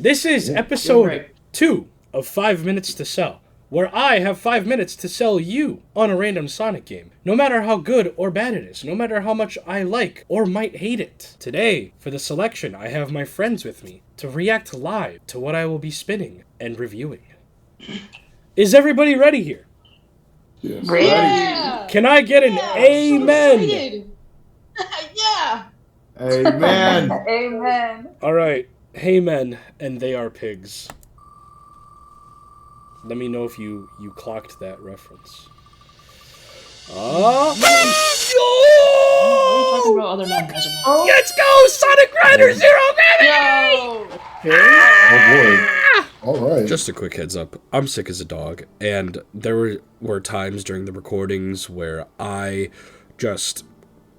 This is episode 2 of 5 Minutes to Sell, where I have 5 minutes to sell you on a random Sonic game, no matter how good or bad it is, no matter how much I like or might hate it. Today, for the selection, I have my friends with me to react live to what I will be spinning and reviewing. Is everybody ready here? Yes. Yeah. Can I get an amen? Yeah. Amen. Amen. Alright, hey men, and they are pigs. Let me know if you clocked that reference. What are you talking about other men, Benjamin? Let's go! Sonic Rider Zero Gravity! Yo. Oh boy. All right. Just a quick heads up, I'm sick as a dog, and there were times during the recordings where I just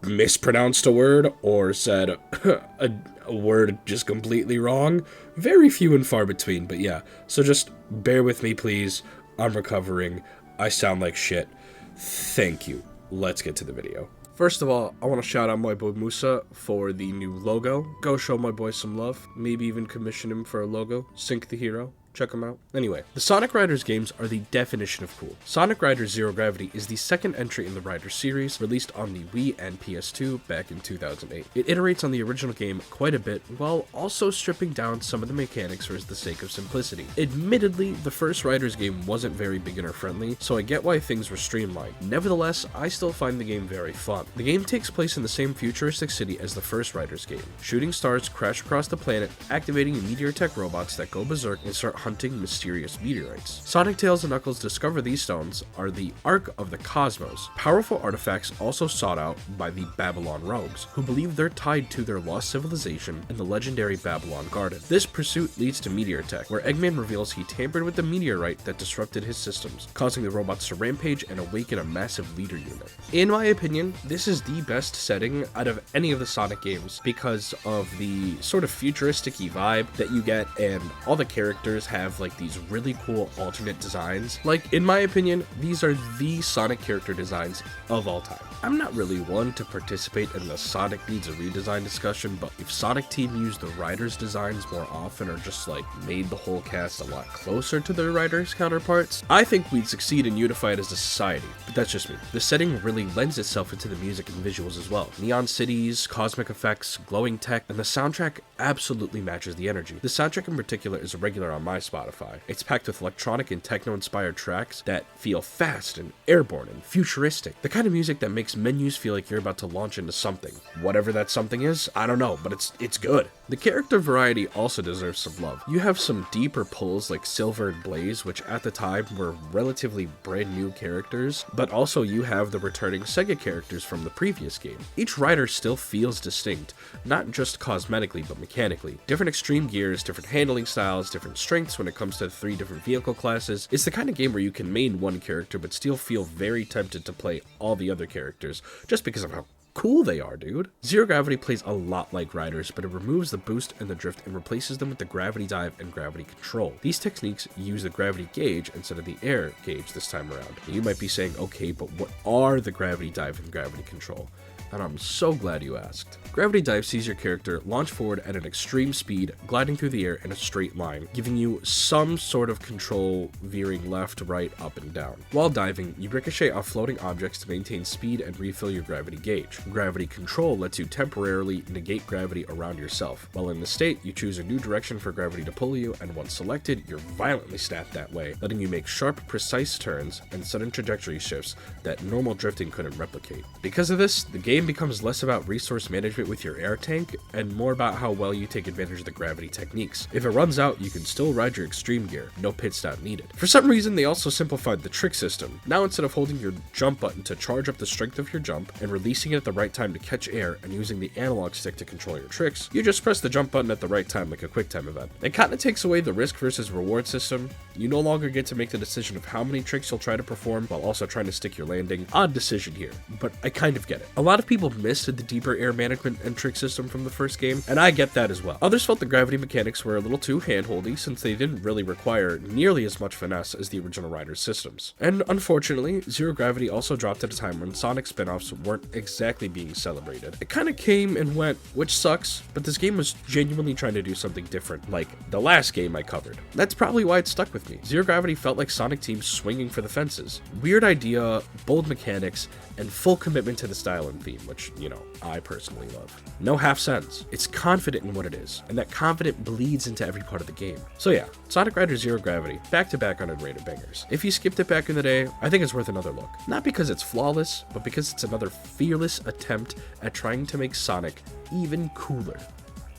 mispronounced a word or said a word just completely wrong. Very few and far between, but yeah. So just bear with me, please. I'm recovering. I sound like shit. Thank you. Let's get to the video. First of all, I want to shout out my boy Musa for the new logo. Go show my boy some love. Maybe even commission him for a logo. Sync the hero. Check them out. Anyway, the Sonic Riders games are the definition of cool. Sonic Riders Zero Gravity is the second entry in the Riders series, released on the Wii and PS2 back in 2008. It iterates on the original game quite a bit, while also stripping down some of the mechanics for the sake of simplicity. Admittedly, the first Riders game wasn't very beginner friendly, so I get why things were streamlined. Nevertheless, I still find the game very fun. The game takes place in the same futuristic city as the first Riders game. Shooting stars crash across the planet, activating meteor tech robots that go berserk and start hunting mysterious meteorites. Sonic, Tails, and Knuckles discover these stones are the Ark of the Cosmos, powerful artifacts also sought out by the Babylon Rogues, who believe they're tied to their lost civilization and the legendary Babylon Garden. This pursuit leads to Meteor Tech, where Eggman reveals he tampered with the meteorite that disrupted his systems, causing the robots to rampage and awaken a massive leader unit. In my opinion, this is the best setting out of any of the Sonic games because of the sort of futuristic-y vibe that you get, and all the characters have like these really cool alternate designs. Like, in my opinion, these are the Sonic character designs of all time. I'm not really one to participate in the Sonic needs a redesign discussion, but if Sonic Team used the Riders designs more often or just like made the whole cast a lot closer to their Riders counterparts, I think we'd succeed and unify it as a society. But that's just me. The setting really lends itself into the music and visuals as well. Neon cities, cosmic effects, glowing tech, and the soundtrack absolutely matches the energy. The soundtrack in particular is a regular on my Spotify. It's packed with electronic and techno-inspired tracks that feel fast and airborne and futuristic. The kind of music that makes menus feel like you're about to launch into something. Whatever that something is, I don't know, but it's good. The character variety also deserves some love. You have some deeper pulls like Silver and Blaze, which at the time were relatively brand new characters, but also you have the returning Sega characters from the previous game. Each rider still feels distinct, not just cosmetically, but mechanically. Different extreme gears, different handling styles, different strengths when it comes to the 3 different vehicle classes. It's the kind of game where you can main one character but still feel very tempted to play all the other characters just because of how cool they are, dude. Zero Gravity plays a lot like Riders, but it removes the boost and the drift and replaces them with the Gravity Dive and Gravity Control. These techniques use the Gravity Gauge instead of the Air Gauge this time around. You might be saying, okay, but what are the Gravity Dive and Gravity Control? And I'm so glad you asked. Gravity Dive sees your character launch forward at an extreme speed, gliding through the air in a straight line, giving you some sort of control veering left, right, up, and down. While diving, you ricochet off floating objects to maintain speed and refill your gravity gauge. Gravity Control lets you temporarily negate gravity around yourself. While in the state, you choose a new direction for gravity to pull you, and once selected, you're violently snapped that way, letting you make sharp, precise turns and sudden trajectory shifts that normal drifting couldn't replicate. Because of this, the game becomes less about resource management with your air tank and more about how well you take advantage of the gravity techniques. If it runs out, you can still ride your extreme gear, no pit stop needed. For some reason, they also simplified the trick system. Now instead of holding your jump button to charge up the strength of your jump and releasing it at the right time to catch air and using the analog stick to control your tricks, you just press the jump button at the right time like a quick time event. It kinda takes away the risk versus reward system. You no longer get to make the decision of how many tricks you'll try to perform while also trying to stick your landing. Odd decision here, but I kind of get it. A lot of people missed the deeper air management and trick system from the first game, and I get that as well. Others felt the gravity mechanics were a little too handholdy since they didn't really require nearly as much finesse as the original Riders systems. And unfortunately, Zero Gravity also dropped at a time when Sonic spin-offs weren't exactly being celebrated. It kinda came and went, which sucks, but this game was genuinely trying to do something different, like the last game I covered. That's probably why it stuck with me. Zero Gravity felt like Sonic Team swinging for the fences. Weird idea, bold mechanics, and full commitment to the style and theme, which, you know, I personally love. No half cents. It's confident in what it is, and that confidence bleeds into every part of the game. So yeah, Sonic Riders Zero Gravity, back-to-back underrated bangers. If you skipped it back in the day, I think it's worth another look. Not because it's flawless, but because it's another fearless attempt at trying to make Sonic even cooler.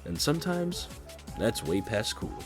And sometimes, that's way past cool.